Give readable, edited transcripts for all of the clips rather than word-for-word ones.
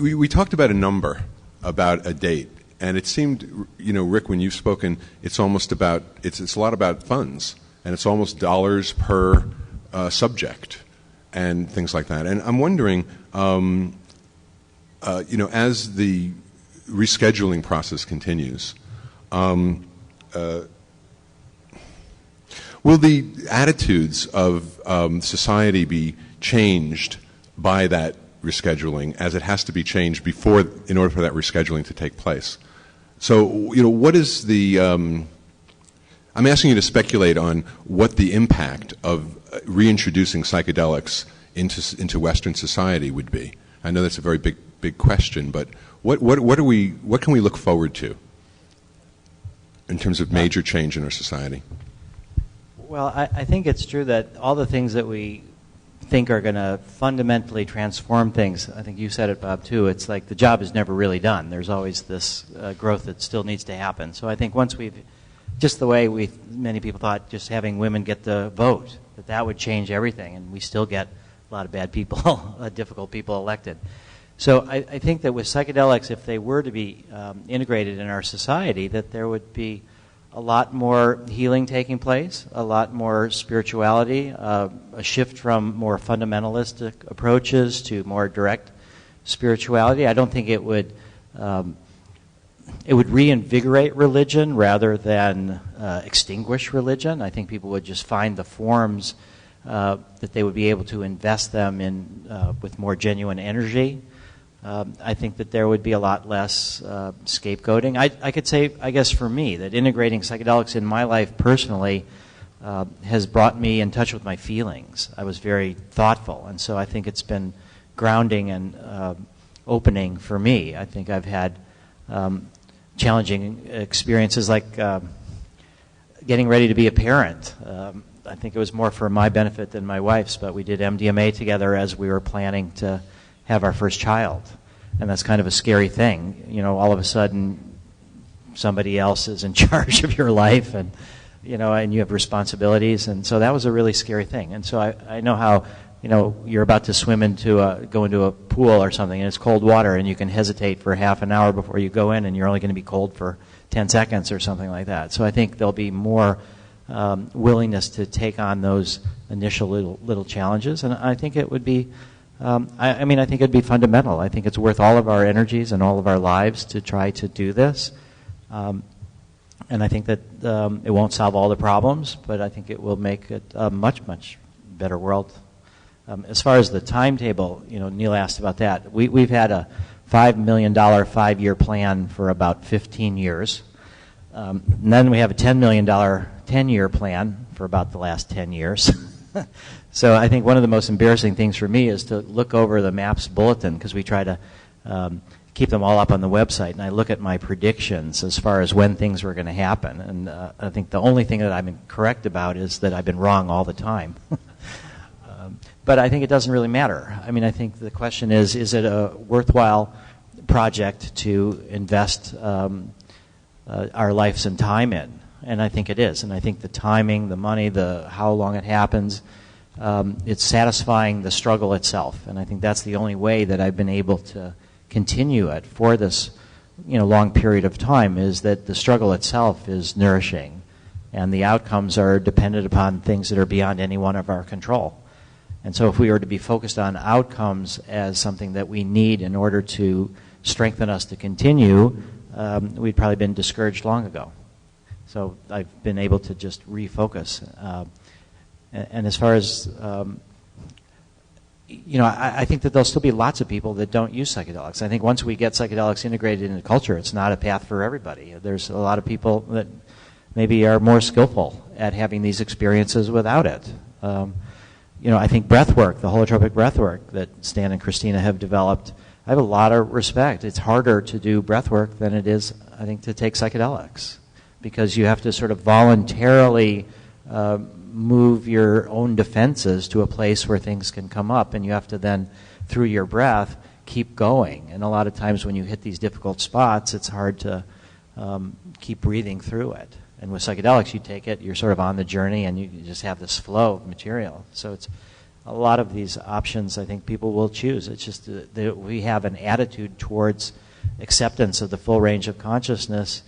we talked about a number, about a date, and it seemed, Rick, when you've spoken, it's almost about it's a lot about funds, and it's almost dollars per subject and things like that. And I'm wondering, as the rescheduling process continues, will the attitudes of society be changed by that rescheduling, as it has to be changed in order for that rescheduling to take place? So, what is the? I'm asking you to speculate on what the impact of reintroducing psychedelics into Western society would be. I know that's a very big question, but what can we look forward to in terms of major change in our society? Well, I think it's true that all the things that we think are going to fundamentally transform things, I think you said it, Bob, too, it's like the job is never really done. There's always this growth that still needs to happen. So I think once just the way many people thought just having women get the vote, that would change everything, and we still get a lot of bad people, difficult people elected. So I think that with psychedelics, if they were to be integrated in our society, that there would be a lot more healing taking place, a lot more spirituality, a shift from more fundamentalistic approaches to more direct spirituality. I don't think it would reinvigorate religion rather than extinguish religion. I think people would just find the forms that they would be able to invest them in with more genuine energy. I think that there would be a lot less scapegoating. I could say, I guess for me, that integrating psychedelics in my life personally has brought me in touch with my feelings. I was very thoughtful, and so I think it's been grounding and opening for me. I think I've had challenging experiences like getting ready to be a parent. I think it was more for my benefit than my wife's, but we did MDMA together as we were planning to have our first child. And that's kind of a scary thing. All of a sudden somebody else is in charge of your life, and and you have responsibilities, and so that was a really scary thing. And so I know how you're about to go into a pool or something, and it's cold water, and you can hesitate for half an hour before you go in, and you're only going to be cold for 10 seconds or something like that. So I think there'll be more willingness to take on those initial little challenges, and I think it would be I think it'd be fundamental. I think it's worth all of our energies and all of our lives to try to do this. And I think that it won't solve all the problems, but I think it will make it a much, much better world. As far as the timetable, Neil asked about that. We've had a $5 million 5-year plan for about 15 years. And then we have a $10 million 10-year plan for about the last 10 years. So I think one of the most embarrassing things for me is to look over the MAPS bulletin, because we try to keep them all up on the website, and I look at my predictions as far as when things were going to happen. And I think the only thing that I've been correct about is that I've been wrong all the time. But I think it doesn't really matter. I think the question is it a worthwhile project to invest our lives and time in? And I think it is. And I think the timing, the money, how long it happens, it's satisfying the struggle itself. And I think that's the only way that I've been able to continue it for this long period of time, is that the struggle itself is nourishing, and the outcomes are dependent upon things that are beyond any one of our control. And so if we were to be focused on outcomes as something that we need in order to strengthen us to continue, we'd probably been discouraged long ago. So I've been able to just refocus. And as far as, I think that there'll still be lots of people that don't use psychedelics. I think once we get psychedelics integrated into culture, it's not a path for everybody. There's a lot of people that maybe are more skillful at having these experiences without it. I think breath work, the holotropic breath work that Stan and Christina have developed, I have a lot of respect. It's harder to do breath work than it is, I think, to take psychedelics, because you have to sort of voluntarily move your own defenses to a place where things can come up, and you have to then, through your breath, keep going. And a lot of times when you hit these difficult spots, it's hard to keep breathing through it. And with psychedelics, you take it, you're sort of on the journey, and you just have this flow of material. So a lot of these options I think people will choose. It's just that we have an attitude towards acceptance of the full range of consciousness.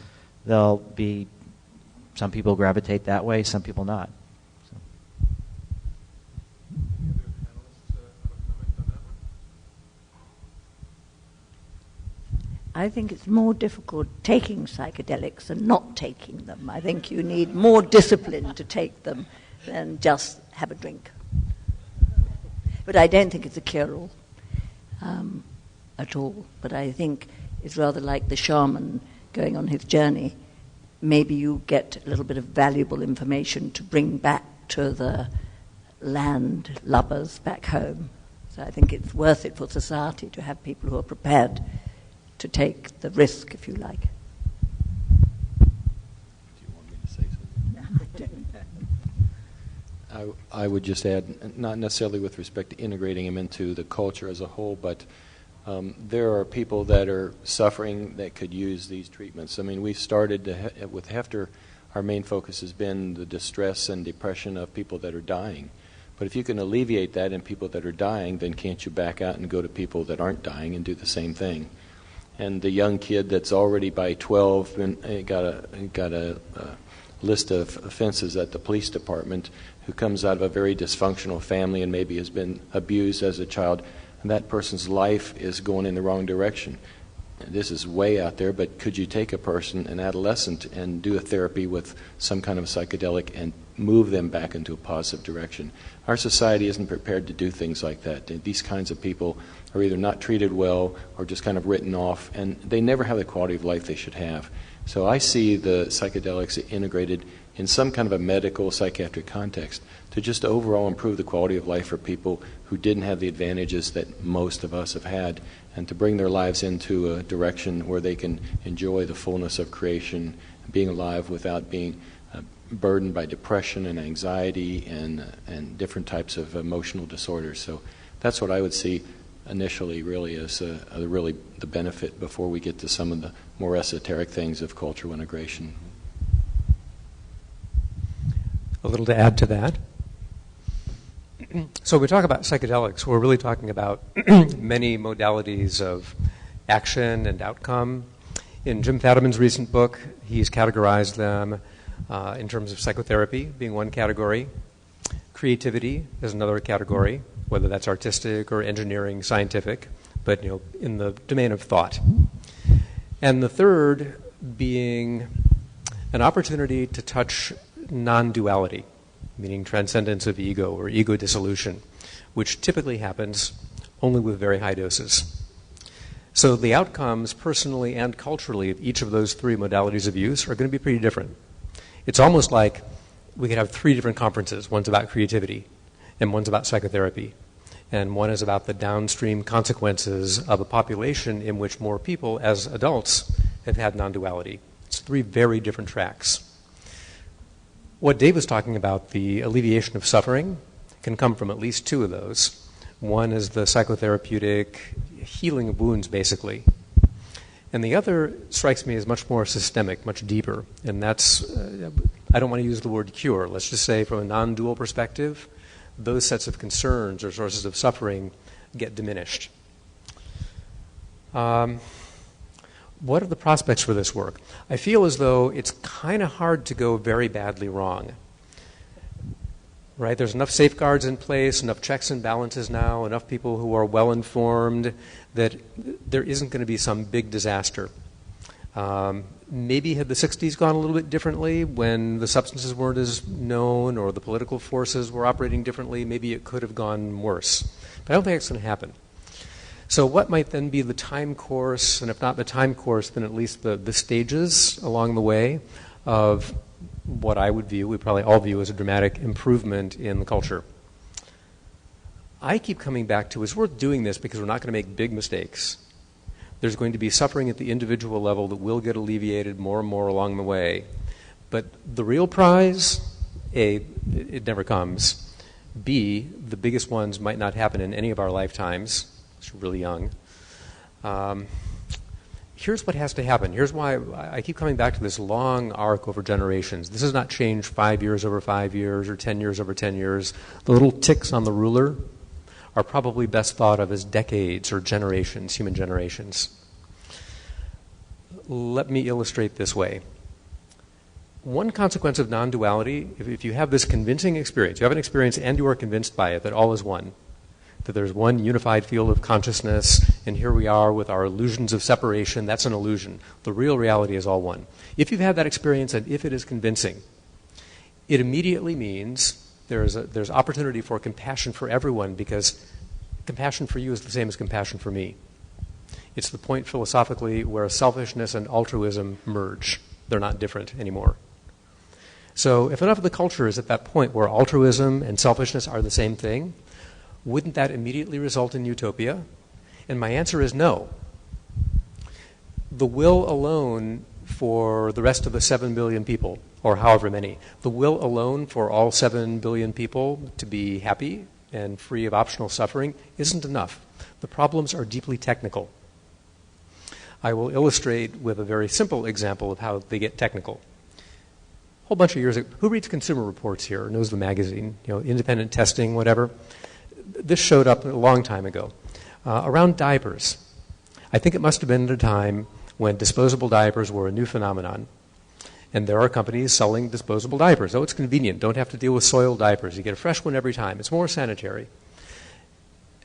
There'll be some people gravitate that way, some people not. So. I think it's more difficult taking psychedelics than not taking them. I think you need more discipline to take them than just have a drink. But I don't think it's a cure-all at all. But I think it's rather like the shaman going on his journey. Maybe you get a little bit of valuable information to bring back to the land lubbers back home. So I think it's worth it for society to have people who are prepared to take the risk, if you like. Do you want me to say something? I don't know. I would just add, not necessarily with respect to integrating them into the culture as a whole, but there are people that are suffering that could use these treatments. I mean, we started with Hefter. Our main focus has been the distress and depression of people that are dying. But if you can alleviate that in people that are dying, then can't you back out and go to people that aren't dying and do the same thing? And the young kid that's already by 12 got a list of offenses at the police department, who comes out of a very dysfunctional family and maybe has been abused as a child, and that person's life is going in the wrong direction. This is way out there, but could you take a person, an adolescent, and do a therapy with some kind of psychedelic and move them back into a positive direction? Our society isn't prepared to do things like that. These kinds of people are either not treated well or just kind of written off, and they never have the quality of life they should have. So I see the psychedelics integrated in some kind of a medical psychiatric context to just overall improve the quality of life for people who didn't have the advantages that most of us have had, and to bring their lives into a direction where they can enjoy the fullness of creation, being alive without being burdened by depression and anxiety and different types of emotional disorders. So that's what I would see initially really as really the benefit before we get to some of the more esoteric things of cultural integration. A little to add to that. So we talk about psychedelics, we're really talking about many modalities of action and outcome. In Jim Fadiman's recent book, he's categorized them in terms of psychotherapy being one category, creativity is another category, whether that's artistic or engineering, scientific, but in the domain of thought. And the third being an opportunity to touch non-duality, meaning transcendence of ego or ego dissolution, which typically happens only with very high doses. So the outcomes personally and culturally of each of those three modalities of use are going to be pretty different. It's almost like we could have three different conferences. One's about creativity, and one's about psychotherapy, and one is about the downstream consequences of a population in which more people, as adults, have had non-duality. It's three very different tracks. What Dave was talking about, the alleviation of suffering, can come from at least two of those. One is the psychotherapeutic healing of wounds, basically. And the other strikes me as much more systemic, much deeper. And that's, I don't want to use the word cure. Let's just say from a non-dual perspective, those sets of concerns or sources of suffering get diminished. What are the prospects for this work? I feel as though it's kind of hard to go very badly wrong. Right? There's enough safeguards in place, enough checks and balances now, enough people who are well informed that there isn't going to be some big disaster. Maybe had the 60s gone a little bit differently when the substances weren't as known or the political forces were operating differently, maybe it could have gone worse. But I don't think it's going to happen. So what might then be the time course, and if not the time course, then at least the stages along the way of what I would view, we probably all view as a dramatic improvement in the culture. I keep coming back to it's worth doing this because we're not going to make big mistakes. There's going to be suffering at the individual level that will get alleviated more and more along the way. But the real prize, A, it never comes. B, the biggest ones might not happen in any of our lifetimes. It's really young. here's what has to happen. Here's why I keep coming back to this long arc over generations. This has not changed 5 years over 5 years or 10 years over 10 years. The little ticks on the ruler are probably best thought of as decades or generations, human generations. Let me illustrate this way. One consequence of non-duality, if you have this convincing experience, you have an experience and you are convinced by it that all is one, that there's one unified field of consciousness, and here we are with our illusions of separation. That's an illusion. The real reality is all one. If you've had that experience and if it is convincing, it immediately means there's opportunity for compassion for everyone, because compassion for you is the same as compassion for me. It's the point philosophically where selfishness and altruism merge. They're not different anymore. So if enough of the culture is at that point where altruism and selfishness are the same thing, wouldn't that immediately result in utopia? And my answer is no. The will alone for the rest of the 7 billion people, or however many, the will alone for all 7 billion people to be happy and free of optional suffering isn't enough. The problems are deeply technical. I will illustrate with a very simple example of how they get technical. A whole bunch of years ago, who reads Consumer Reports here, knows the magazine, independent testing, whatever? This showed up a long time ago, around diapers. I think it must have been at a time when disposable diapers were a new phenomenon. And there are companies selling disposable diapers. Oh, it's convenient. Don't have to deal with soiled diapers. You get a fresh one every time. It's more sanitary.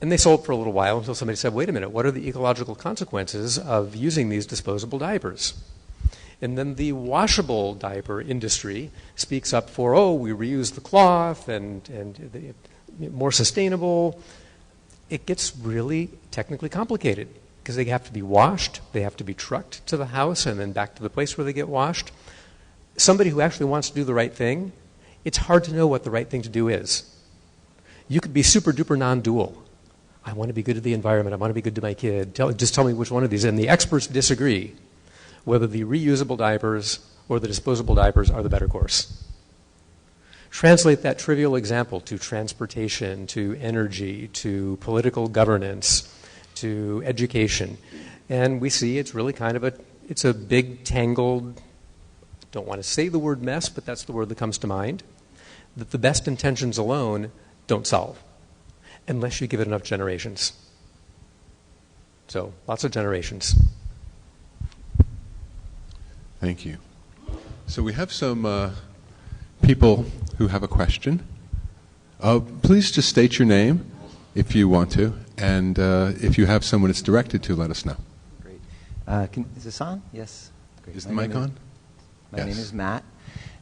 And they sold for a little while until somebody said, wait a minute, what are the ecological consequences of using these disposable diapers? And then the washable diaper industry speaks up for, we reuse the cloth and more sustainable. It gets really technically complicated because they have to be washed, they have to be trucked to the house and then back to the place where they get washed. Somebody who actually wants to do the right thing, it's hard to know what the right thing to do is. You could be super duper non-dual. I want to be good to the environment, I want to be good to my kid. Just tell me which one of these. And the experts disagree whether the reusable diapers or the disposable diapers are the better course. Translate that trivial example to transportation, to energy, to political governance, to education. And we see it's really kind of it's a big, tangled, don't want to say the word mess, but that's the word that comes to mind, that the best intentions alone don't solve, unless you give it enough generations. So, lots of generations. Thank you. So we have some people who have a question. Please just state your name if you want to, and if you have someone it's directed to, let us know. Great. Is this on? Yes. Great. Is the mic on? My name is Matt.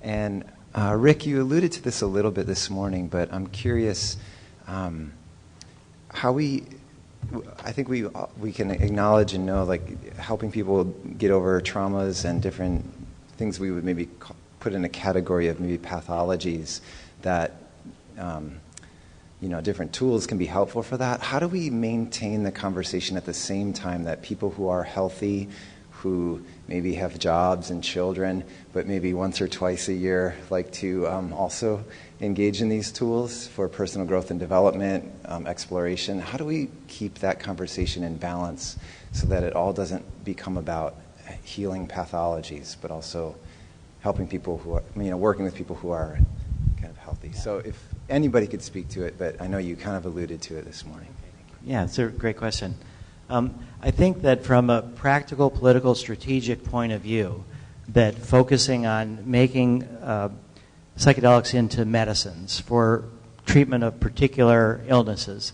And Rick, you alluded to this a little bit this morning, but I'm curious how I think we can acknowledge and know, like, helping people get over traumas and different things we would maybe put in a category of maybe pathologies that, different tools can be helpful for that. How do we maintain the conversation at the same time that people who are healthy, who maybe have jobs and children, but maybe once or twice a year like to also engage in these tools for personal growth and development, exploration? How do we keep that conversation in balance so that it all doesn't become about healing pathologies, but also helping people who are, working with people who are kind of healthy? So if anybody could speak to it, but I know you kind of alluded to it this morning. Yeah, it's a great question. I think that from a practical, political, strategic point of view, that focusing on making psychedelics into medicines for treatment of particular illnesses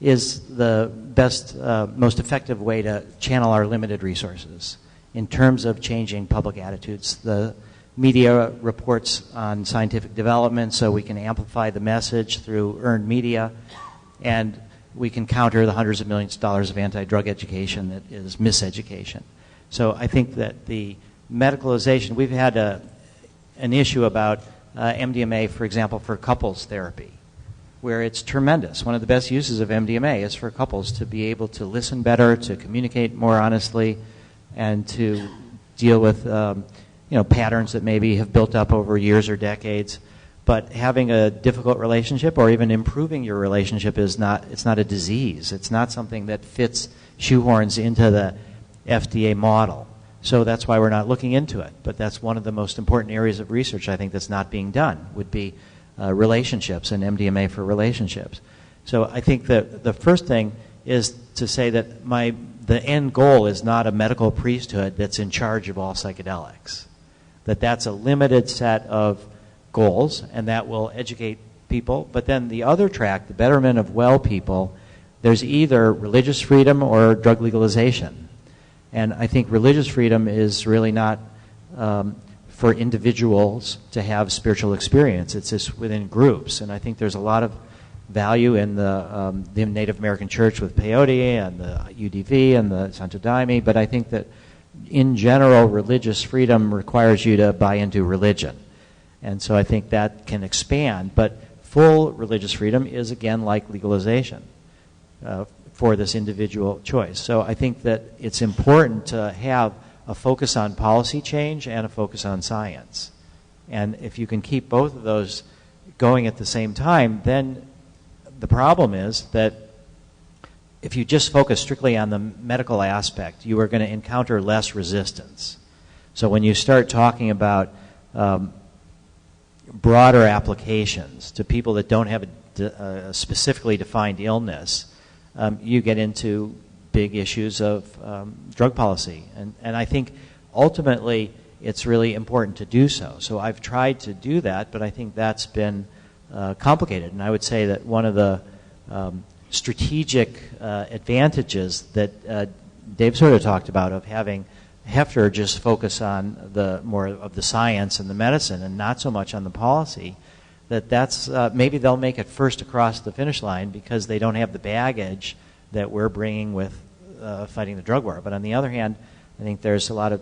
is the best, most effective way to channel our limited resources in terms of changing public attitudes. The media reports on scientific development so we can amplify the message through earned media, and we can counter the hundreds of millions of dollars of anti-drug education that is miseducation. So I think that the medicalization, we've had an issue about MDMA, for example, for couples therapy, where it's tremendous. One of the best uses of MDMA is for couples to be able to listen better, to communicate more honestly, and to deal with patterns that maybe have built up over years or decades. But having a difficult relationship or even improving your relationship it's not a disease. It's not something that shoehorns into the FDA model. So that's why we're not looking into it. But that's one of the most important areas of research I think that's not being done, would be relationships and MDMA for relationships. So I think that the first thing is to say that the end goal is not a medical priesthood that's in charge of all psychedelics. That's a limited set of goals, and that will educate people. But then the other track, the betterment of well people, there's either religious freedom or drug legalization. And I think religious freedom is really not for individuals to have spiritual experience. It's just within groups. And I think there's a lot of value in the Native American Church with peyote and the UDV and the Santo Daime. But I think that in general, religious freedom requires you to buy into religion. And so I think that can expand. But full religious freedom is, again, like legalization for this individual choice. So I think that it's important to have a focus on policy change and a focus on science. And if you can keep both of those going at the same time, then the problem is that if you just focus strictly on the medical aspect, you are going to encounter less resistance. So when you start talking about broader applications to people that don't have a specifically defined illness, you get into big issues of drug policy. And I think ultimately it's really important to do so. So I've tried to do that, but I think that's been complicated. And I would say that one of the strategic advantages that Dave sort of talked about of having Hefter just focus on the more of the science and the medicine and not so much on the policy, that's maybe they'll make it first across the finish line because they don't have the baggage that we're bringing with fighting the drug war. But on the other hand, I think there's a lot of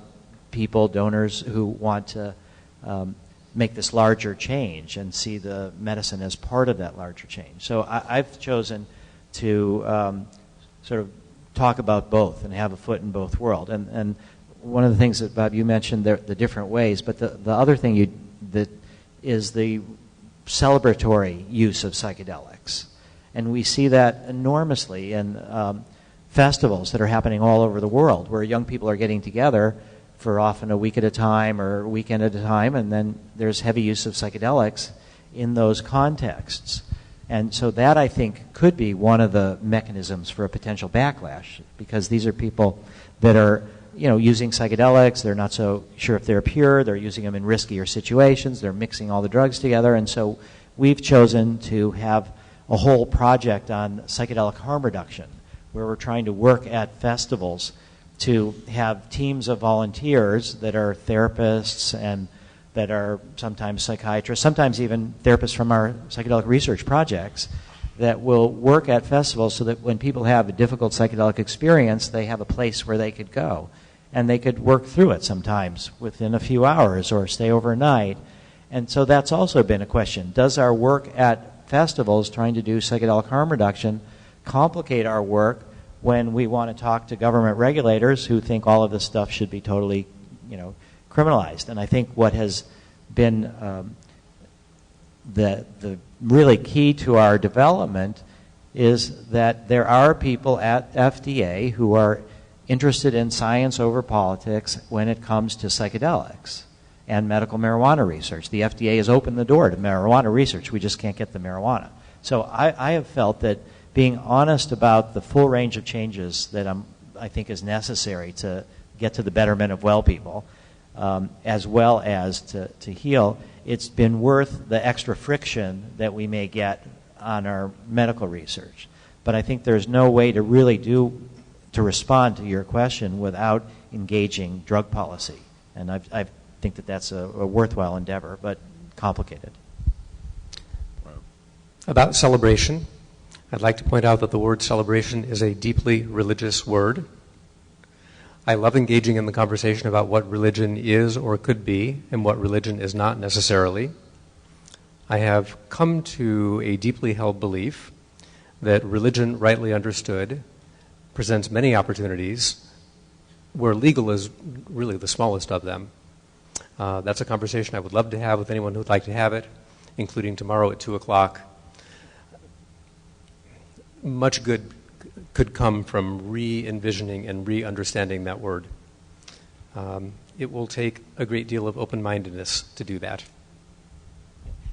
people, donors, who want to make this larger change and see the medicine as part of that larger change. So I've chosen to sort of talk about both and have a foot in both worlds. And one of the things that, Bob, you mentioned the different ways, but the other thing that is the celebratory use of psychedelics. And we see that enormously in festivals that are happening all over the world where young people are getting together for often a week at a time or a weekend at a time, and then there's heavy use of psychedelics in those contexts. And so that, I think, could be one of the mechanisms for a potential backlash, because these are people that are using psychedelics, they're not so sure if they're pure, they're using them in riskier situations, they're mixing all the drugs together, and so we've chosen to have a whole project on psychedelic harm reduction, where we're trying to work at festivals to have teams of volunteers that are therapists and that are sometimes psychiatrists, sometimes even therapists from our psychedelic research projects, that will work at festivals so that when people have a difficult psychedelic experience, they have a place where they could go. And they could work through it sometimes within a few hours or stay overnight. And so that's also been a question. Does our work at festivals trying to do psychedelic harm reduction complicate our work when we want to talk to government regulators who think all of this stuff should be totally, criminalized? And I think what has been the really key to our development is that there are people at FDA who are interested in science over politics when it comes to psychedelics and medical marijuana research. The FDA has opened the door to marijuana research. We just can't get the marijuana. So I have felt that being honest about the full range of changes that I think is necessary to get to the betterment of well people, as well as to heal, it's been worth the extra friction that we may get on our medical research. But I think there's no way to really to respond to your question without engaging drug policy. And I think that that's a worthwhile endeavor, but complicated. About celebration, I'd like to point out that the word celebration is a deeply religious word. I love engaging in the conversation about what religion is or could be and what religion is not necessarily. I have come to a deeply held belief that religion, rightly understood, presents many opportunities where legal is really the smallest of them. That's a conversation I would love to have with anyone who would like to have it, including tomorrow at 2 o'clock. Much good could come from re-envisioning and re-understanding that word. It will take a great deal of open-mindedness to do that.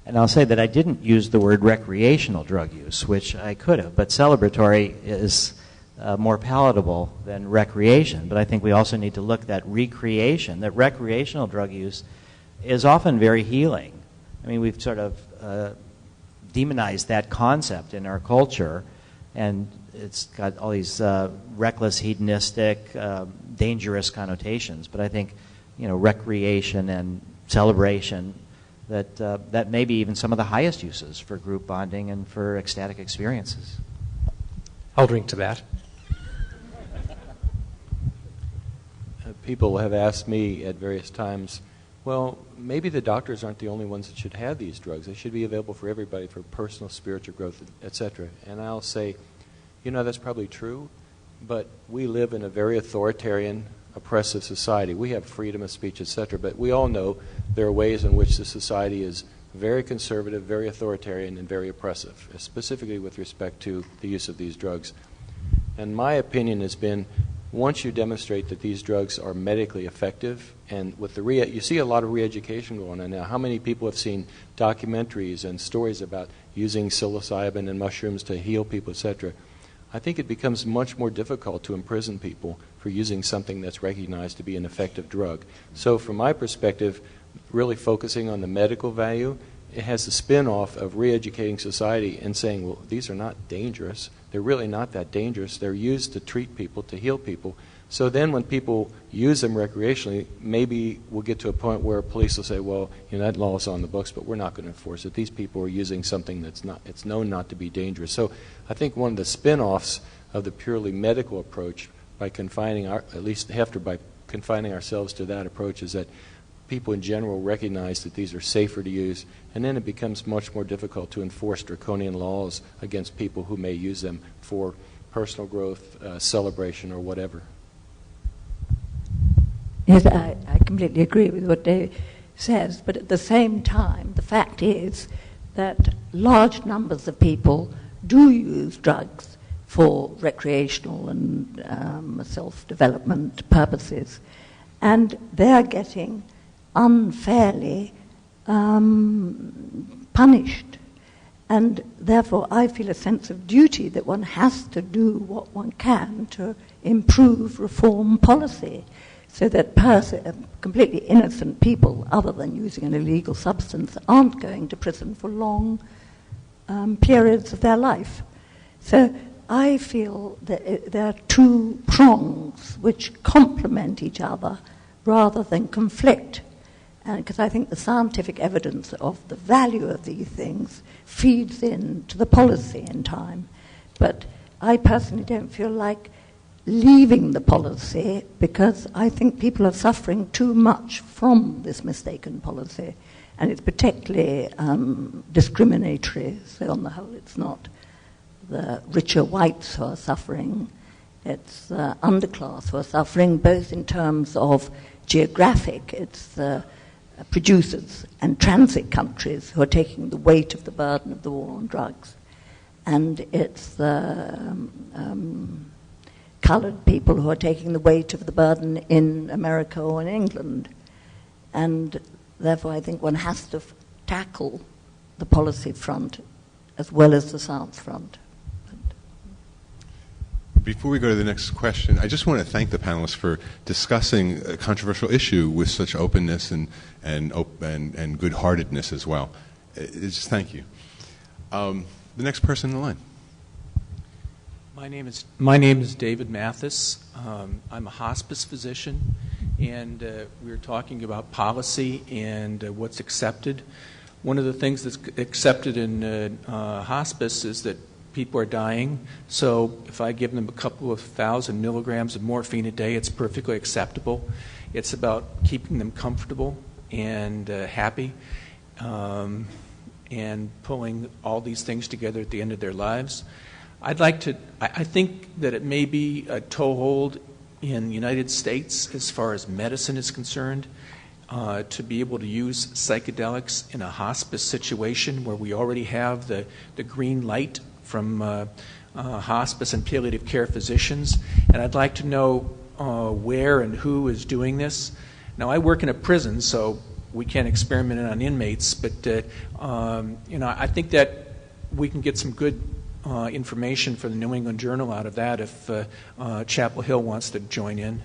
And I'll say that I didn't use the word recreational drug use, which I could have, but celebratory is more palatable than recreation. But I think we also need to look at recreation, that recreational drug use is often very healing. I mean, we've sort of demonized that concept in our culture, and it's got all these reckless, hedonistic, dangerous connotations. But I think, recreation and celebration, that may be even some of the highest uses for group bonding and for ecstatic experiences. I'll drink to that. People have asked me at various times, well, maybe the doctors aren't the only ones that should have these drugs. They should be available for everybody for personal spiritual growth, etc. And I'll say, that's probably true, but we live in a very authoritarian, oppressive society. We have freedom of speech, etc., but we all know there are ways in which the society is very conservative, very authoritarian, and very oppressive, specifically with respect to the use of these drugs. And my opinion has been, once you demonstrate that these drugs are medically effective, and with the you see a lot of re-education going on now. How many people have seen documentaries and stories about using psilocybin and mushrooms to heal people, etc.? I think it becomes much more difficult to imprison people for using something that's recognized to be an effective drug. So from my perspective, really focusing on the medical value, it has the spin-off of re-educating society and saying, well, these are not dangerous. They're really not that dangerous. They're used to treat people, to heal people. So then when people use them recreationally, maybe we'll get to a point where police will say, well, that law is on the books, but we're not going to enforce it. These people are using something it's known not to be dangerous. So I think one of the spin-offs of the purely medical approach, by confining by confining ourselves to that approach, is that people in general recognize that these are safer to use, and then it becomes much more difficult to enforce draconian laws against people who may use them for personal growth, celebration, or whatever. Yes, I completely agree with what Dave says, but at the same time, the fact is that large numbers of people do use drugs for recreational and self-development purposes, and they're getting unfairly punished. And therefore I feel a sense of duty that one has to do what one can to improve reform policy, so that completely innocent people, other than using an illegal substance, aren't going to prison for long periods of their life. So I feel that there are two prongs which complement each other rather than conflict. Because I think the scientific evidence of the value of these things feeds into the policy in time. But I personally don't feel like leaving the policy, because I think people are suffering too much from this mistaken policy, and it's particularly discriminatory. So on the whole, it's not the richer whites who are suffering, it's the underclass who are suffering, both in terms of geographic, it's the producers and transit countries who are taking the weight of the burden of the war on drugs, and it's the coloured people who are taking the weight of the burden in America or in England. And therefore I think one has to tackle the policy front as well as the science front. Before we go to the next question, I just want to thank the panelists for discussing a controversial issue with such openness and good-heartedness as well. Just thank you. The next person in the line. My name is David Mathis. I'm a hospice physician, and we were talking about policy and what's accepted. One of the things that's accepted in hospice is that people are dying. So if I give them a couple of 1,000 milligrams of morphine a day, it's perfectly acceptable. It's about keeping them comfortable and happy, and pulling all these things together at the end of their lives. I think that it may be a toehold in the United States as far as medicine is concerned, to be able to use psychedelics in a hospice situation where we already have the green light from hospice and palliative care physicians, and I'd like to know where and who is doing this. Now, I work in a prison, so we can't experiment on inmates, but I think that we can get some good information for the New England Journal out of that if Chapel Hill wants to join in.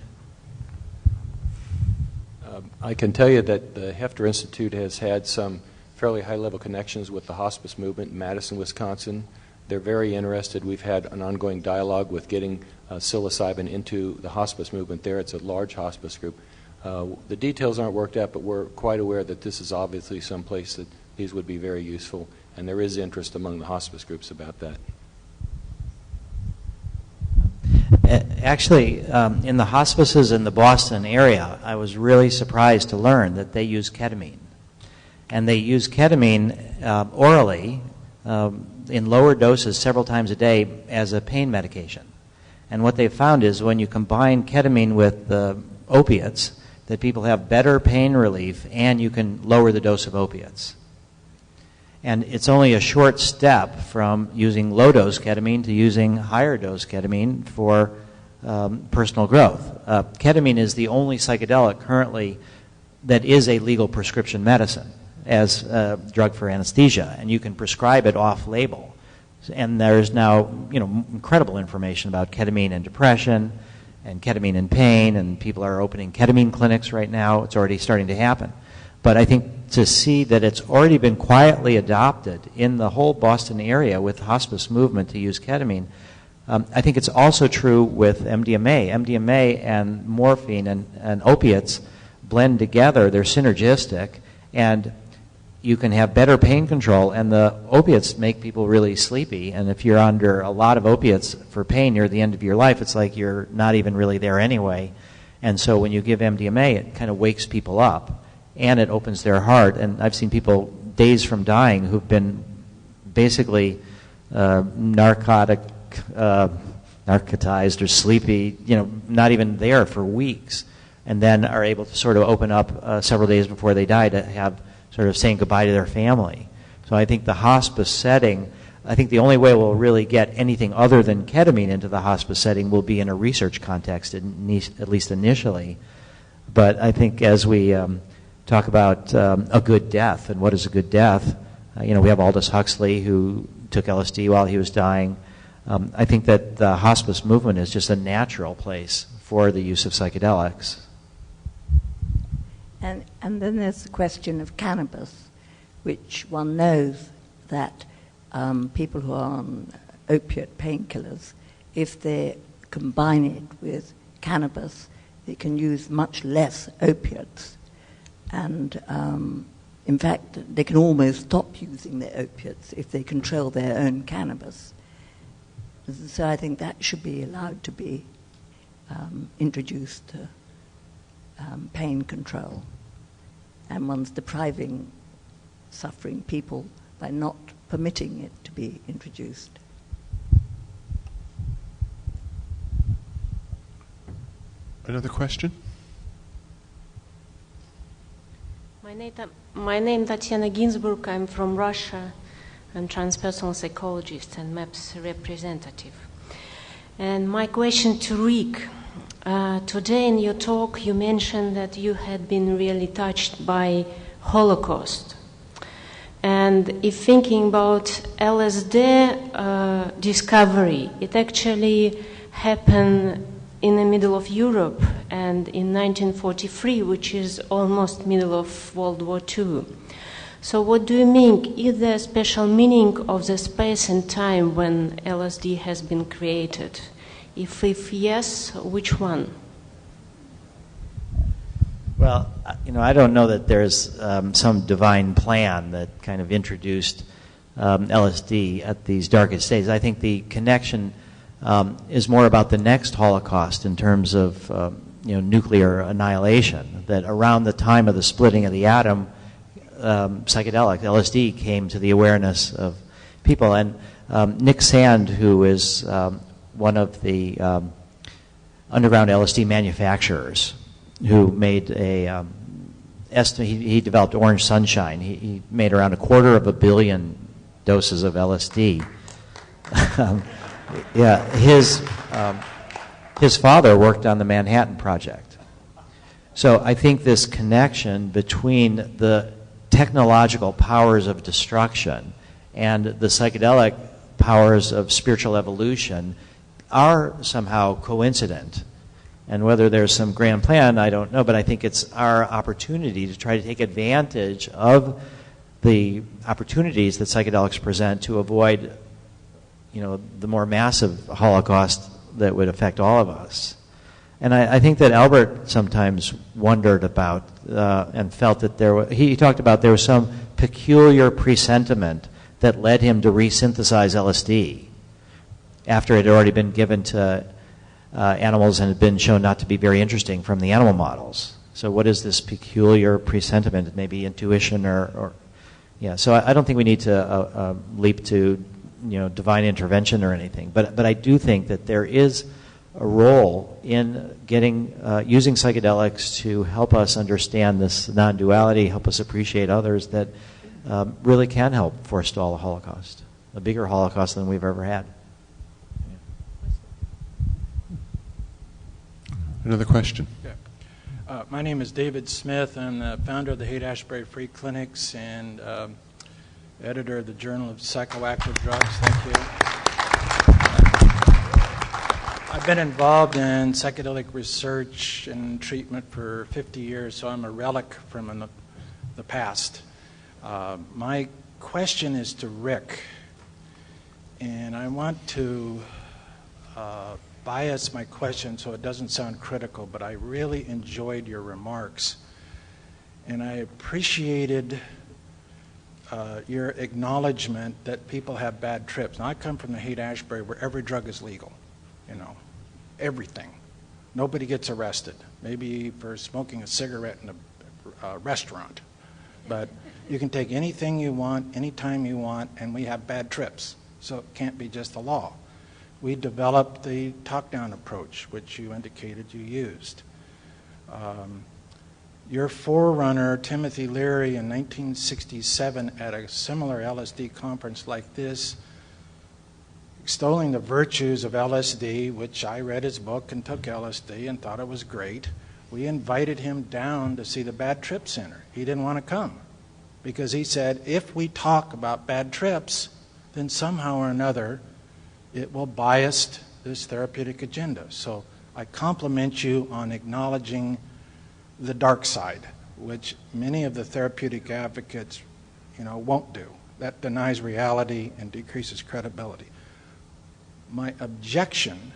I can tell you that the Hefter Institute has had some fairly high-level connections with the hospice movement in Madison, Wisconsin. They're very interested. We've had an ongoing dialogue with getting psilocybin into the hospice movement there. It's a large hospice group. The details aren't worked out, but we're quite aware that this is obviously some place that these would be very useful, and there is interest among the hospice groups about that. Actually, in the hospices in the Boston area, I was really surprised to learn that they use ketamine. And they use ketamine orally in lower doses several times a day as a pain medication. And what they've found is when you combine ketamine with opiates, that people have better pain relief and you can lower the dose of opiates. And it's only a short step from using low-dose ketamine to using higher-dose ketamine for personal growth. Ketamine is the only psychedelic currently that is a legal prescription medicine as a drug for anesthesia, and you can prescribe it off-label. And there's now, incredible information about ketamine and depression and ketamine and pain, and people are opening ketamine clinics right now. It's already starting to happen. But I think to see that it's already been quietly adopted in the whole Boston area with the hospice movement to use ketamine, I think it's also true with MDMA. MDMA and morphine and opiates blend together. They're synergistic, and you can have better pain control, and the opiates make people really sleepy. And if you're under a lot of opiates for pain near the end of your life, it's like you're not even really there anyway. And so when you give MDMA, it kind of wakes people up, and it opens their heart. And I've seen people days from dying who've been basically narcotized or sleepy, not even there for weeks, and then are able to sort of open up several days before they die to have sort of saying goodbye to their family. So I think the hospice setting, I think the only way we'll really get anything other than ketamine into the hospice setting will be in a research context, at least initially. But I think as we talk about a good death and what is a good death, we have Aldous Huxley who took LSD while he was dying. I think that the hospice movement is just a natural place for the use of psychedelics. And then there's the question of cannabis, which one knows that people who are on opiate painkillers, if they combine it with cannabis, they can use much less opiates. And in fact, they can almost stop using their opiates if they control their own cannabis. So I think that should be allowed to be introduced to pain control. And one's depriving suffering people by not permitting it to be introduced. Another question? My name Tatiana Ginsburg. I'm from Russia. I'm transpersonal psychologist and MAPS representative. And my question to Rick, today in your talk you mentioned that you had been really touched by Holocaust. And if thinking about LSD discovery, it actually happened in the middle of Europe and in 1943, which is almost middle of World War II. So what do you mean? Is there a special meaning of the space and time when LSD has been created? If yes, which one? Well, I don't know that there's some divine plan that kind of introduced LSD at these darkest days. I think the connection is more about the next Holocaust in terms of nuclear annihilation, that around the time of the splitting of the atom, psychedelic, LSD, came to the awareness of people. And Nick Sand, who is one of the underground LSD manufacturers, who made he developed Orange Sunshine. He made around 250 million doses of LSD. Yeah, his father worked on the Manhattan Project. So I think this connection between the technological powers of destruction and the psychedelic powers of spiritual evolution are somehow coincident. And whether there's some grand plan, I don't know, but I think it's our opportunity to try to take advantage of the opportunities that psychedelics present to avoid, the more massive Holocaust that would affect all of us. And I think that Albert sometimes wondered about and felt that he talked about there was some peculiar presentiment that led him to resynthesize LSD after it had already been given to animals and had been shown not to be very interesting from the animal models. So what is this peculiar presentiment? Maybe intuition or so I don't think we need to leap to divine intervention or anything. But I do think that there is a role in using psychedelics to help us understand this non-duality, help us appreciate others that really can help forestall a Holocaust, a bigger Holocaust than we've ever had. Another question. Yeah. My name is David Smith. I'm the founder of the Haight-Ashbury Free Clinics and editor of the Journal of Psychoactive Drugs. Thank you. I've been involved in psychedelic research and treatment for 50 years, so I'm a relic from the past. My question is to Rick, and I want to bias my question so it doesn't sound critical, but I really enjoyed your remarks, and I appreciated your acknowledgement that people have bad trips. Now, I come from the Haight-Ashbury where every drug is legal, everything. Nobody gets arrested, maybe for smoking a cigarette in a restaurant, but you can take anything you want, anytime you want, and we have bad trips, so it can't be just the law. We developed the talk-down approach, which you indicated you used. Your forerunner, Timothy Leary, in 1967 at a similar LSD conference like this, extolling the virtues of LSD, which I read his book and took LSD and thought it was great, we invited him down to see the Bad Trip Center. He didn't want to come because he said, if we talk about bad trips, then somehow or another it will bias this therapeutic agenda. So I compliment you on acknowledging the dark side, which many of the therapeutic advocates, won't do. That denies reality and decreases credibility. My objection,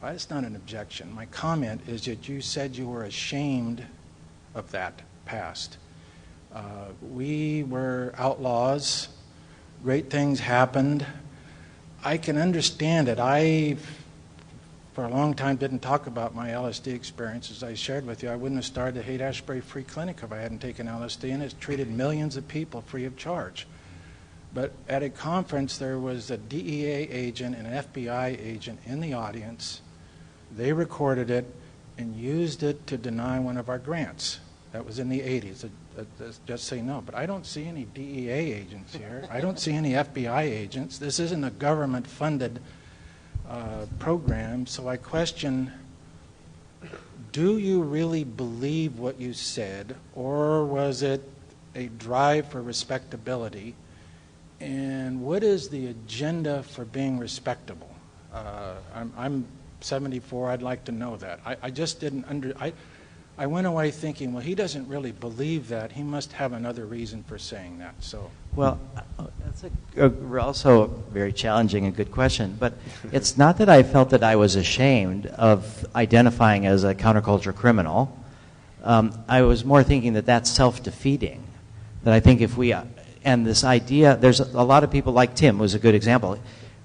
it's not an objection, my comment is that you said you were ashamed of that past. We were outlaws, great things happened. I can understand it. I, for a long time, didn't talk about my LSD experiences. I shared with you, I wouldn't have started the Haight-Ashbury Free Clinic if I hadn't taken LSD, and it's treated millions of people free of charge. But at a conference, there was a DEA agent and an FBI agent in the audience. They recorded it and used it to deny one of our grants. That was in the 80s. Just say no. But I don't see any DEA agents here. I don't see any FBI agents. This isn't a government-funded program. So I question, do you really believe what you said, or was it a drive for respectability? And what is the agenda for being respectable? I'm 74. I'd like to know that. I just didn't I went away thinking, well, he doesn't really believe that. He must have another reason for saying that. So, well, that's also a very challenging and good question. But it's not that I felt that I was ashamed of identifying as a counterculture criminal. I was more thinking that that's self-defeating. That I think if we and this idea, there's a lot of people like Tim was a good example.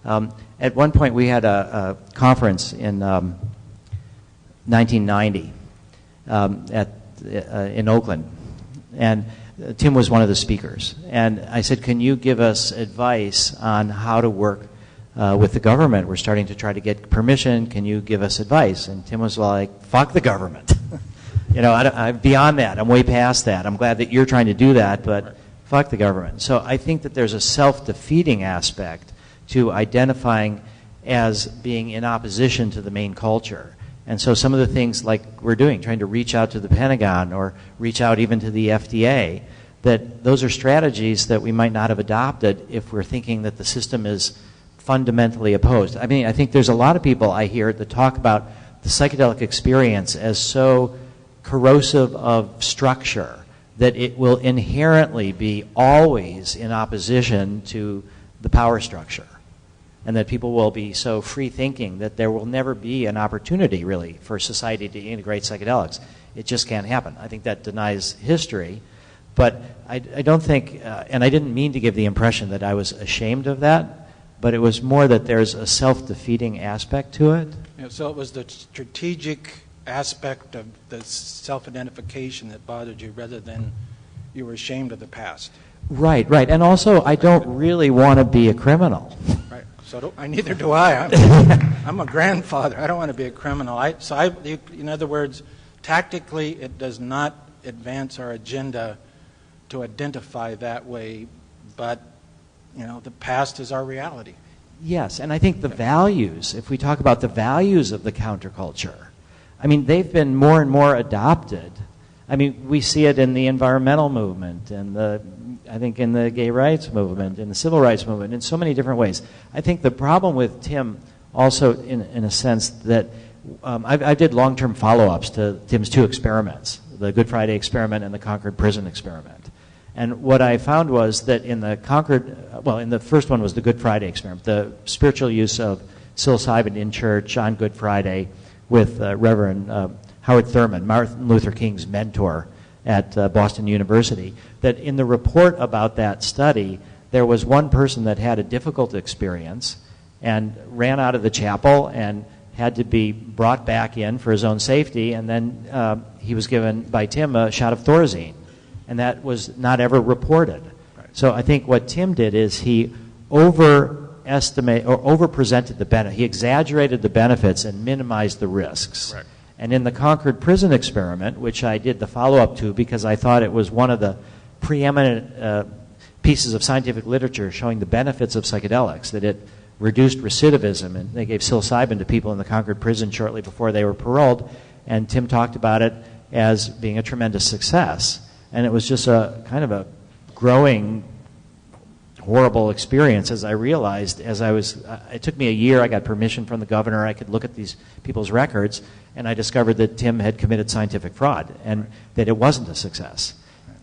At one point, we had a conference in 1990. In Oakland, and Tim was one of the speakers. And I said, can you give us advice on how to work with the government? We're starting to try to get permission. Can you give us advice? And Tim was like, fuck the government. I'm beyond that. I'm way past that. I'm glad that you're trying to do that, but fuck the government. So I think that there's a self-defeating aspect to identifying as being in opposition to the main culture. And so some of the things like we're doing, trying to reach out to the Pentagon or reach out even to the FDA, that those are strategies that we might not have adopted if we're thinking that the system is fundamentally opposed. I mean, I think there's a lot of people I hear that talk about the psychedelic experience as so corrosive of structure that it will inherently be always in opposition to the power structure, and that people will be so free-thinking that there will never be an opportunity, really, for society to integrate psychedelics. It just can't happen. I think that denies history, but I don't think, and I didn't mean to give the impression that I was ashamed of that, but it was more that there's a self-defeating aspect to it. Yeah, so it was the strategic aspect of the self-identification that bothered you rather than you were ashamed of the past. Right, right. And also, I don't really want to be a criminal. Right. So neither do I. I'm a grandfather. I don't want to be a criminal. In other words, tactically, it does not advance our agenda to identify that way, but the past is our reality. Yes, and I think the values, if we talk about the values of the counterculture, I mean, they've been more and more adopted. I mean, we see it in the environmental movement, and I think in the gay rights movement, in the civil rights movement, in so many different ways. I think the problem with Tim also, in a sense, that I did long-term follow-ups to Tim's two experiments, the Good Friday experiment and the Concord prison experiment. And what I found was that in the in the first one was the Good Friday experiment, the spiritual use of psilocybin in church on Good Friday with Reverend Howard Thurman, Martin Luther King's mentor at Boston University, that in the report about that study, there was one person that had a difficult experience and ran out of the chapel and had to be brought back in for his own safety, and then he was given by Tim a shot of Thorazine, and that was not ever reported. Right. So I think what Tim did is he overpresented the benefit. He exaggerated the benefits and minimized the risks. Right. And in the Concord prison experiment, which I did the follow-up to because I thought it was one of the preeminent pieces of scientific literature showing the benefits of psychedelics, that it reduced recidivism, and they gave psilocybin to people in the Concord prison shortly before they were paroled, and Tim talked about it as being a tremendous success. And it was just a kind of a growing, horrible experience as I realized it took me a year, I got permission from the governor, I could look at these people's records, and I discovered that Tim had committed scientific fraud and that it wasn't a success.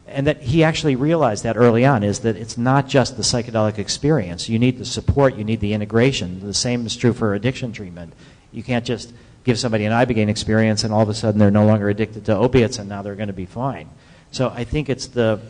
And that he actually realized that early on, is that it's not just the psychedelic experience. You need the support, you need the integration. The same is true for addiction treatment. You can't just give somebody an Ibogaine experience and all of a sudden they're no longer addicted to opiates and now they're going to be fine. So I think it's the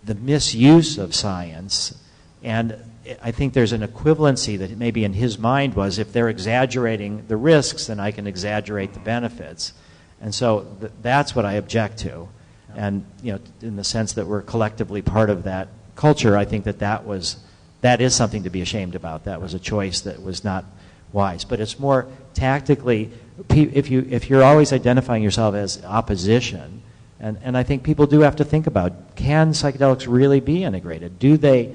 misuse of science, and I think there's an equivalency that maybe in his mind was, if they're exaggerating the risks, then I can exaggerate the benefits. And so that's what I object to. And in the sense that we're collectively part of that culture, I think that is something to be ashamed about. That was a choice that was not wise. But it's more tactically, if you're always identifying yourself as opposition, and I think people do have to think about, can psychedelics really be integrated? Do they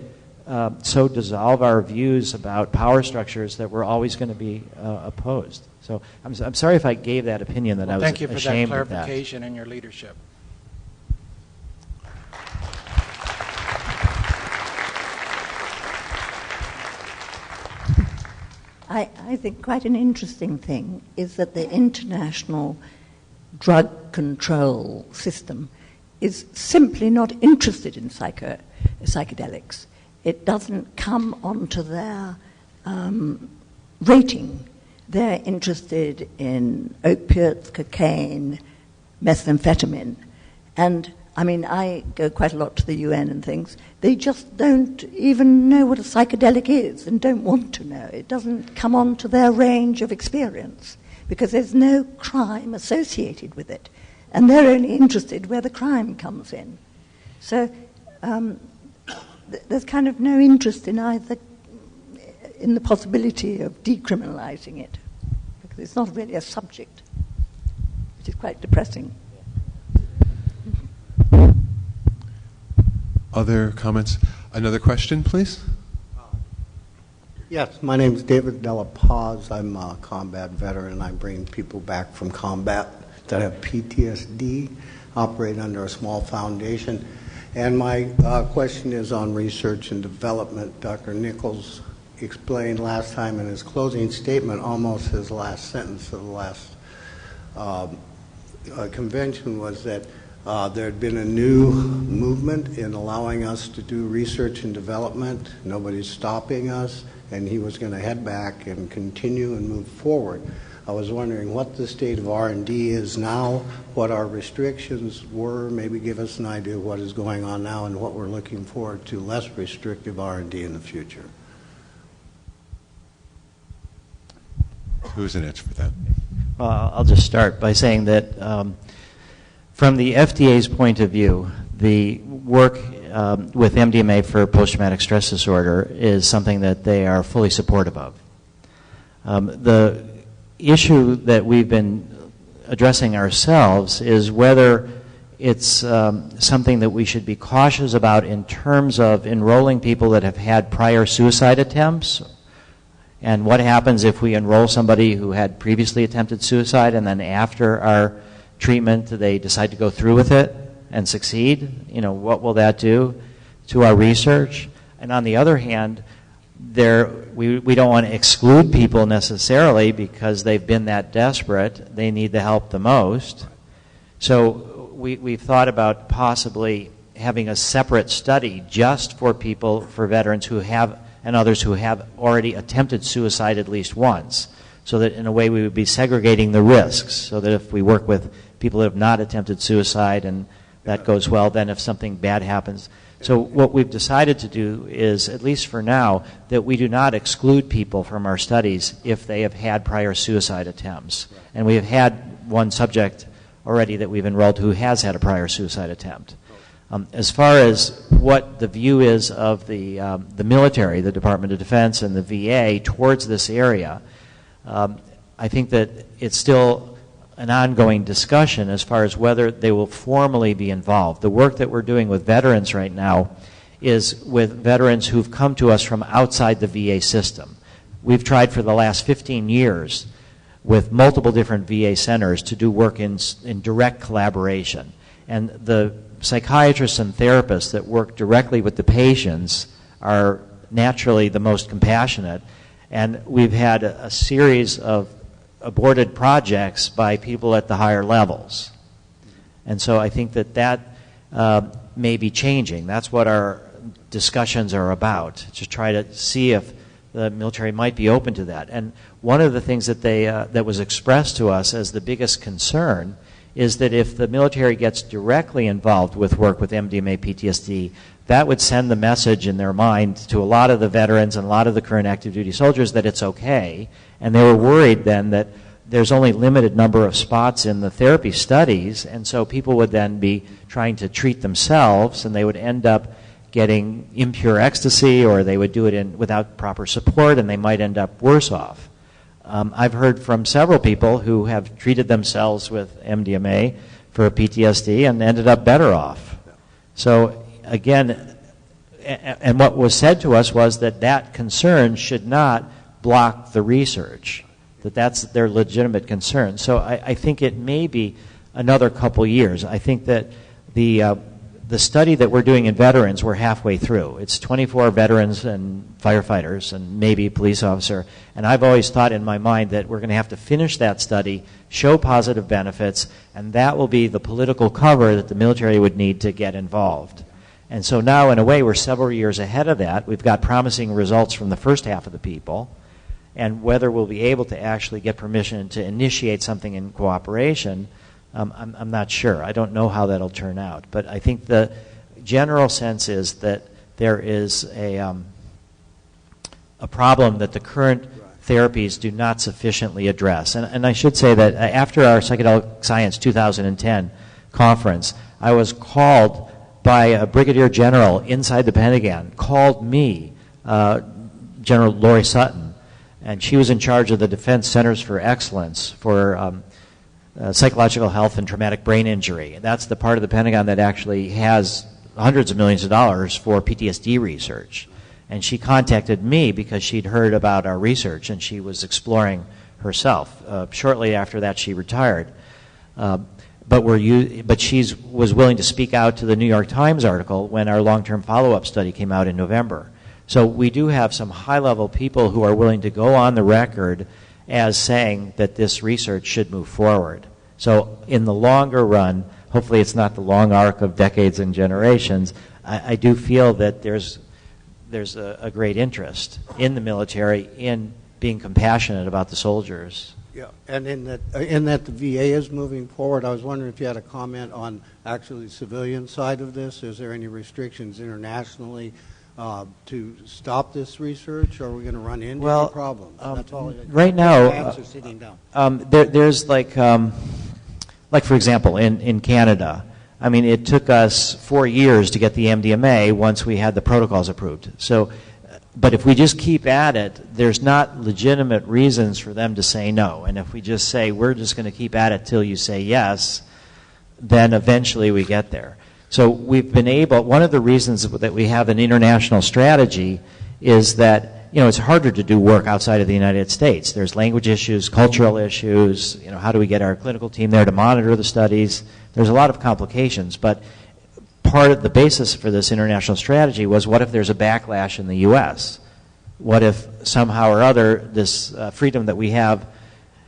so dissolve our views about power structures that we're always going to be opposed? So I'm sorry if I gave that opinion that I was ashamed of that. Thank you for that clarification and your leadership. I think quite an interesting thing is that the international drug control system is simply not interested in psychedelics. It doesn't come onto their rating. They're interested in opiates, cocaine, methamphetamine. And I mean, I go quite a lot to the UN and things. They just don't even know what a psychedelic is and don't want to know. It doesn't come onto their range of experience because there's no crime associated with it. And they're only interested where the crime comes in. So there's kind of no interest in the possibility of decriminalizing it, because it's not really a subject, which is quite depressing. Other comments? Another question, please? Yes, my name is David Della Paz. I'm a combat veteran. I bring people back from combat that have PTSD, operate under a small foundation. And my question is on research and development. Dr. Nichols explained last time in his closing statement, almost his last sentence of the last convention, was that there had been a new movement in allowing us to do research and development. Nobody's stopping us, and he was going to head back and continue and move forward. I was wondering what the state of R&D is now, what our restrictions were, maybe give us an idea of what is going on now and what we're looking forward to less restrictive R&D in the future. Who's an itch for that? Well, I'll just start by saying that from the FDA's point of view, the work with MDMA for post-traumatic stress disorder is something that they are fully supportive of. The issue that we've been addressing ourselves is whether it's something that we should be cautious about in terms of enrolling people that have had prior suicide attempts. And what happens if we enroll somebody who had previously attempted suicide and then after our treatment they decide to go through with it and succeed? You know, what will that do to our research? And on the other hand, we don't want to exclude people necessarily because they've been that desperate. They need the help the most. So we've thought about possibly having a separate study just for people, for veterans who have, and others who have already attempted suicide at least once, so that in a way we would be segregating the risks, so that if we work with people who have not attempted suicide and that goes well, then if something bad happens. So what we've decided to do is, at least for now, that we do not exclude people from our studies if they have had prior suicide attempts. And we have had one subject already that we've enrolled who has had a prior suicide attempt. As far as what the view is of the military, the Department of Defense and the VA towards this area, I think that it's still an ongoing discussion as far as whether they will formally be involved. The work that we're doing with veterans right now is with veterans who've come to us from outside the VA system. We've tried for the last 15 years with multiple different VA centers to do work in direct collaboration. And the psychiatrists and therapists that work directly with the patients are naturally the most compassionate. And we've had a series of aborted projects by people at the higher levels. And so I think that may be changing. That's what our discussions are about, to try to see if the military might be open to that. And one of the things that that was expressed to us as the biggest concern is that if the military gets directly involved with work with MDMA PTSD, that would send the message in their mind to a lot of the veterans and a lot of the current active duty soldiers that it's okay. And they were worried then that there's only limited number of spots in the therapy studies, and so people would then be trying to treat themselves, and they would end up getting impure ecstasy, or they would do it without proper support, and they might end up worse off. I've heard from several people who have treated themselves with MDMA for PTSD and ended up better off. So again, and what was said to us was that concern should not block the research, that's their legitimate concern. So I think it may be another couple years. I think that the study that we're doing in veterans, we're halfway through. It's 24 veterans and firefighters and maybe a police officer. And I've always thought in my mind that we're going to have to finish that study, show positive benefits, and that will be the political cover that the military would need to get involved. And so now, in a way, we're several years ahead of that. We've got promising results from the first half of the people. And whether we'll be able to actually get permission to initiate something in cooperation, I'm not sure. I don't know how that'll turn out. But I think the general sense is that there is a problem that the current therapies do not sufficiently address. And I should say that after our Psychedelic Science 2010 conference, I was called by a brigadier general inside the Pentagon, called me, General Lori Sutton, and she was in charge of the Defense Centers for Excellence for psychological health and traumatic brain injury. And that's the part of the Pentagon that actually has hundreds of millions of dollars for PTSD research. And she contacted me because she'd heard about our research and she was exploring herself. Shortly after that, she retired. But she was willing to speak out to the New York Times article when our long-term follow-up study came out in November. So we do have some high-level people who are willing to go on the record as saying that this research should move forward. So in the longer run, hopefully it's not the long arc of decades and generations, I do feel that there's a great interest in the military in being compassionate about the soldiers. Yeah, and in that the VA is moving forward, I was wondering if you had a comment on actually the civilian side of this. Is there any restrictions internationally to stop this research, or are we going to run into any problems? That's all. Right now, sitting down. there's like for example, in Canada, I mean, it took us 4 years to get the MDMA once we had the protocols approved. So, but if we just keep at it, there's not legitimate reasons for them to say no. And if we just say, we're just going to keep at it till you say yes, then eventually we get there. So we've been able, one of the reasons that we have an international strategy is that, it's harder to do work outside of the United States. There's language issues, cultural issues, how do we get our clinical team there to monitor the studies? There's a lot of complications, but part of the basis for this international strategy was, what if there's a backlash in the U.S.? What if somehow or other this freedom that we have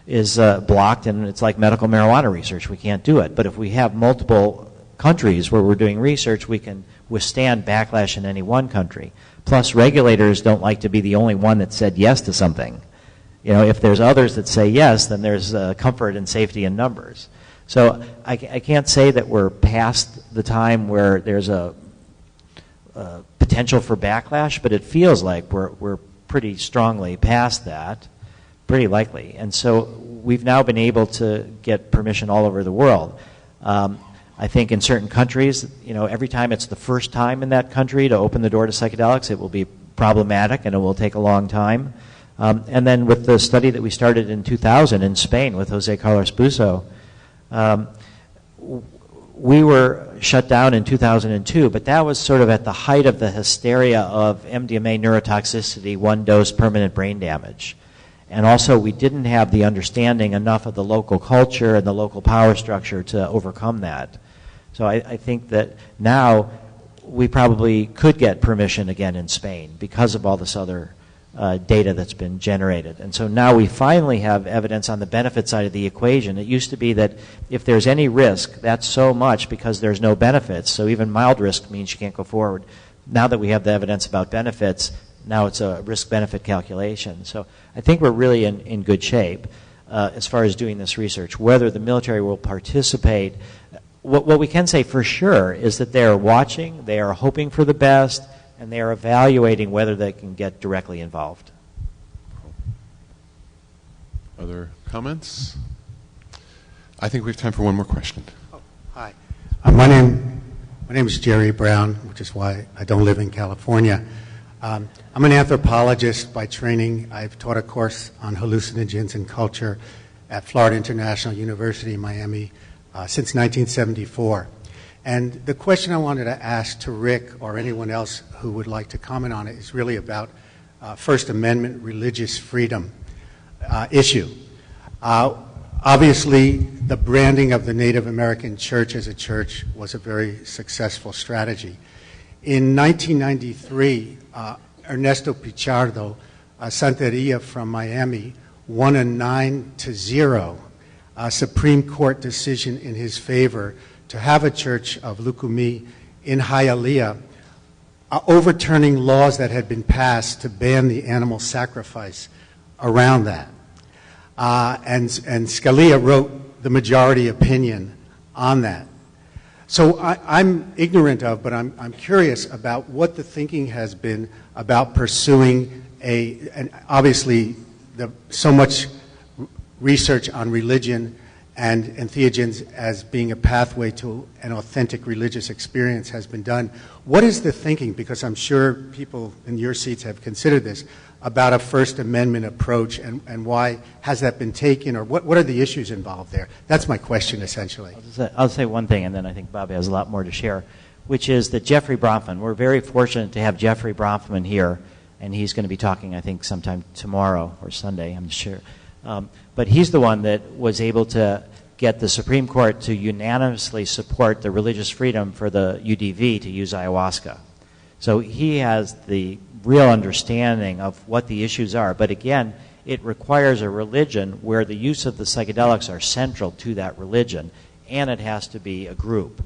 is blocked and it's like medical marijuana research, we can't do it. But if we have multiple countries where we're doing research, we can withstand backlash in any one country. Plus, regulators don't like to be the only one that said yes to something. If there's others that say yes, then there's comfort and safety in numbers. So I can't say that we're past the time where there's a potential for backlash, but it feels like we're pretty strongly past that, pretty likely. And so we've now been able to get permission all over the world. I think in certain countries, every time it's the first time in that country to open the door to psychedelics, it will be problematic and it will take a long time. And then with the study that we started in 2000 in Spain with Jose Carlos Busso, we were shut down in 2002, but that was sort of at the height of the hysteria of MDMA neurotoxicity, one dose permanent brain damage. And also we didn't have the understanding enough of the local culture and the local power structure to overcome that. So I think that now we probably could get permission again in Spain because of all this other data that's been generated. And so now we finally have evidence on the benefit side of the equation. It used to be that if there's any risk, that's so much because there's no benefits. So even mild risk means you can't go forward. Now that we have the evidence about benefits, now it's a risk-benefit calculation. So I think we're really in good shape as far as doing this research. Whether the military will participate, what we can say for sure is that they are watching, they are hoping for the best, and they are evaluating whether they can get directly involved. Other comments? I think we have time for one more question. Hi. My name is Jerry Brown, which is why I don't live in California. I'm an anthropologist by training. I've taught a course on hallucinogens and culture at Florida International University in Miami since 1974. And the question I wanted to ask to Rick or anyone else who would like to comment on it is really about First Amendment religious freedom issue. Obviously, the branding of the Native American church as a church was a very successful strategy. In 1993, Ernesto Pichardo, a Santeria from Miami, won a 9-0 Supreme Court decision in his favor to have a church of Lukumi in Hialeah, overturning laws that had been passed to ban the animal sacrifice around that. And Scalia wrote the majority opinion on that. So I'm ignorant of, but I'm curious about what the thinking has been about pursuing and obviously so much research on religion and entheogens as being a pathway to an authentic religious experience has been done. What is the thinking, because I'm sure people in your seats have considered this, about a First Amendment approach, and why has that been taken, or what are the issues involved there? That's my question, essentially. I'll say one thing, and then I think Bob has a lot more to share. which is that Jeffrey Bronfman, we're very fortunate to have Jeffrey Bronfman here, and he's going to be talking, I think, sometime tomorrow or Sunday, I'm sure. But he's the one that was able to get the Supreme Court to unanimously support the religious freedom for the UDV to use ayahuasca. So he has the real understanding of what the issues are. But again, it requires a religion where the use of the psychedelics are central to that religion, and it has to be a group.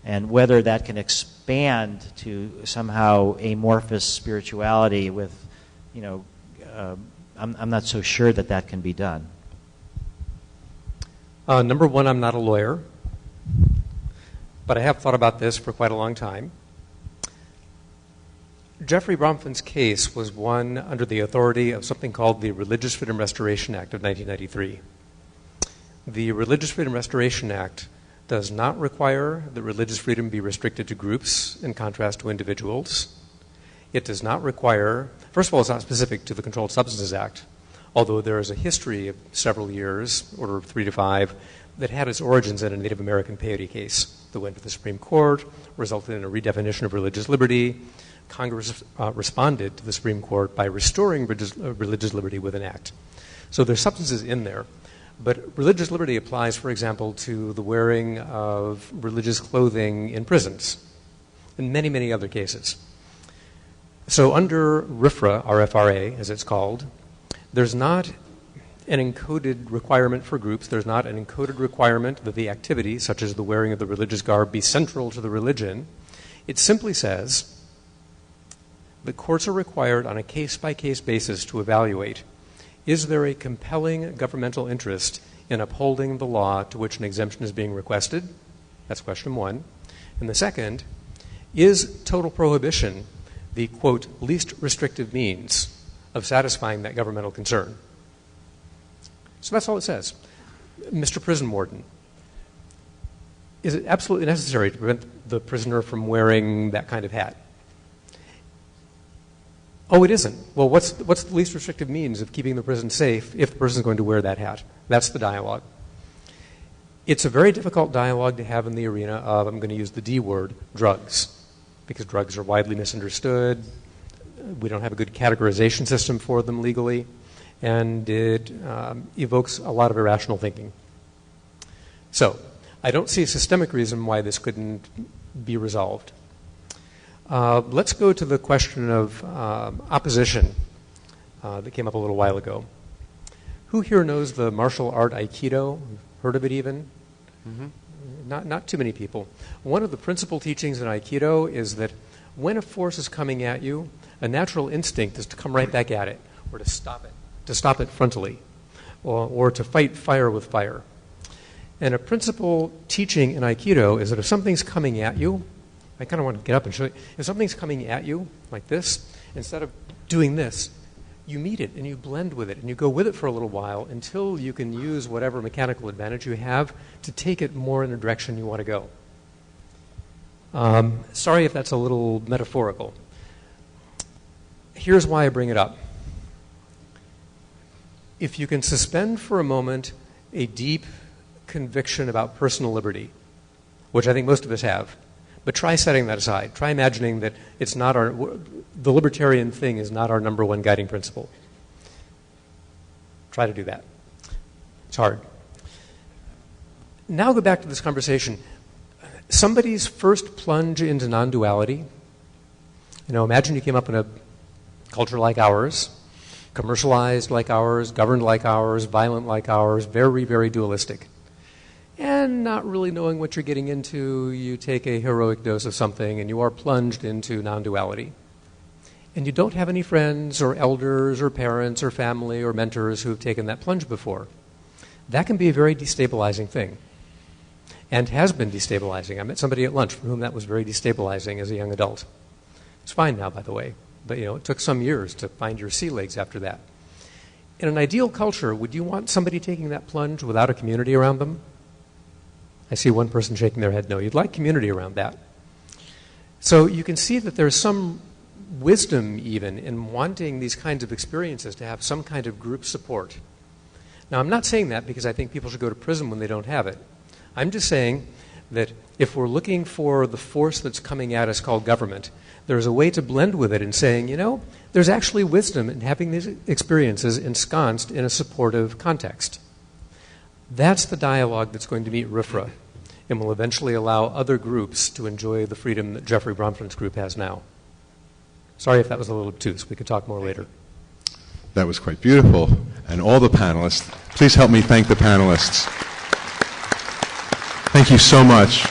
And whether that can expand to somehow amorphous spirituality with, I'm not so sure that that can be done. Number one, I'm not a lawyer, but I have thought about this for quite a long time. Jeffrey Bronfman's case was won under the authority of something called the Religious Freedom Restoration Act of 1993. The Religious Freedom Restoration Act does not require that religious freedom be restricted to groups in contrast to individuals. It does not require, first of all, it's not specific to the Controlled Substances Act, although there is a history of several years, order of 3 to 5, that had its origins in a Native American peyote case that went to the Supreme Court, resulted in a redefinition of religious liberty. Congress responded to the Supreme Court by restoring religious liberty with an act. So there's substances in there. But religious liberty applies, for example, to the wearing of religious clothing in prisons and many, many other cases. So under RFRA, RFRA, as it's called, there's not an encoded requirement for groups. There's not an encoded requirement that the activity, such as the wearing of the religious garb, be central to the religion. It simply says the courts are required on a case-by-case basis to evaluate, is there a compelling governmental interest in upholding the law to which an exemption is being requested? That's question one. And the second, is total prohibition the, quote, least restrictive means of satisfying that governmental concern? So that's all it says. Mr. Prison Warden, is it absolutely necessary to prevent the prisoner from wearing that kind of hat? Oh, it isn't. Well, what's the least restrictive means of keeping the prison safe if the person is going to wear that hat? That's the dialogue. It's a very difficult dialogue to have in the arena of, I'm going to use the D word, drugs, because drugs are widely misunderstood. We don't have a good categorization system for them legally, and it evokes a lot of irrational thinking. So I don't see a systemic reason why this couldn't be resolved. Let's go to the question of opposition that came up a little while ago. Who here knows the martial art Aikido? Heard of it even? Mm-hmm. Not too many people. One of the principal teachings in Aikido is that when a force is coming at you, a natural instinct is to come right back at it, or to stop it frontally, or to fight fire with fire. And a principal teaching in Aikido is that if something's coming at you, I kind of want to get up and show you. If something's coming at you like this, instead of doing this, you meet it and you blend with it and you go with it for a little while until you can use whatever mechanical advantage you have to take it more in the direction you want to go. Sorry if that's a little metaphorical. Here's why I bring it up. If you can suspend for a moment a deep conviction about personal liberty, which I think most of us have, but try setting that aside. Try imagining that it's not the libertarian thing is not our number one guiding principle. Try to do that. It's hard. Now go back to this conversation. Somebody's first plunge into non-duality, imagine you came up in a culture like ours, commercialized like ours, governed like ours, violent like ours, very, very dualistic. And not really knowing what you're getting into, you take a heroic dose of something and you are plunged into non-duality. And you don't have any friends or elders or parents or family or mentors who have taken that plunge before. That can be a very destabilizing thing, and has been destabilizing. I met somebody at lunch for whom that was very destabilizing as a young adult. It's fine now, by the way, but it took some years to find your sea legs after that. In an ideal culture, would you want somebody taking that plunge without a community around them? I see one person shaking their head no. You'd like community around that. So you can see that there's some wisdom even in wanting these kinds of experiences to have some kind of group support. Now, I'm not saying that because I think people should go to prison when they don't have it. I'm just saying that if we're looking for the force that's coming at us called government, there's a way to blend with it and saying, there's actually wisdom in having these experiences ensconced in a supportive context. That's the dialogue that's going to meet RIFRA and will eventually allow other groups to enjoy the freedom that Jeffrey Bronfman's group has now. Sorry if that was a little obtuse. We could talk more later. That was quite beautiful. And all the panelists, please help me thank the panelists. Thank you so much.